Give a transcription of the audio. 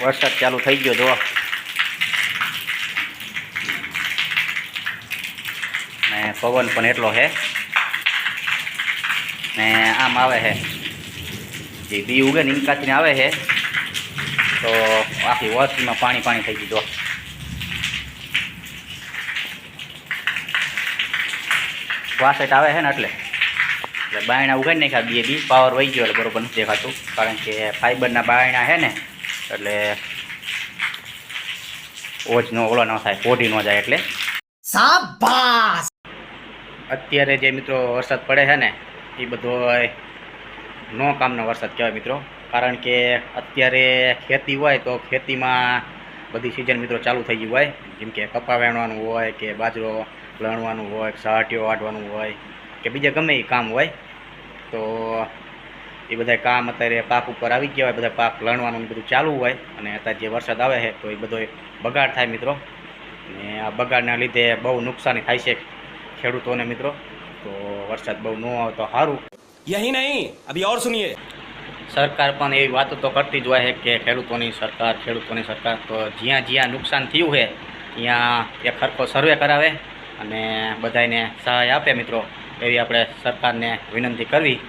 વરસાદ ચાલુ થઈ ગયો જો, ને પવન પણ એટલો છે ને આમ આવે છે જે બી ઉગે ને ઇંકાથીને આવે છે તો આખી વસ્તીમાં પાણી પાણી થઈ ગયું. વાસેટ આવે છે ને એટલે બાયણા ઉગાડી નાખ્યા બે બી પાવર વહી ગયો એટલે બરોબર નથી દેખાતું, કારણ કે ફાઈબરના બાયણા છે ને એટલે ઓજનો ઓલો ન થાય, પોઢી ન જાય એટલે. શાબાશ. અત્યારે જે મિત્રો વરસાદ પડે છે ને એ બધો નો કામનો વરસાદ કહેવાય મિત્રો, કારણ કે અત્યારે ખેતી હોય તો ખેતીમાં બધી સિઝન મિત્રો ચાલુ થઈ ગઈ હોય, જેમ કે કપા વેણવાનું હોય કે બાજરો લણવાનું હોય, સાટીઓ વાટવાનું હોય કે બીજા ગમે એ કામ હોય, તો એ બધા કામ અત્યારે પાક ઉપર આવી ગયા હોય, બધા પાક લણવાનું બધું ચાલુ હોય, અને અત્યારે જે વરસાદ આવે છે તો એ બધો બગાડ થાય મિત્રો, ને આ બગાડના લીધે બહુ નુકસાની થાય છે ખેડૂતોને મિત્રો. તો વરસાદ બહુ ન આવે તો સારું. यही नहीं, अभी और सुनिए. સરકાર પણ એવી વાતો તો કરતી જ હોય છે કે ખેડૂતોની સરકાર, તો જ્યાં જ્યાં નુકસાન થયું છે ત્યાં એક સરખો સર્વે કરાવે અને બધાને સહાય આપે મિત્રો, એવી આપણે સરકારને વિનંતી કરવી.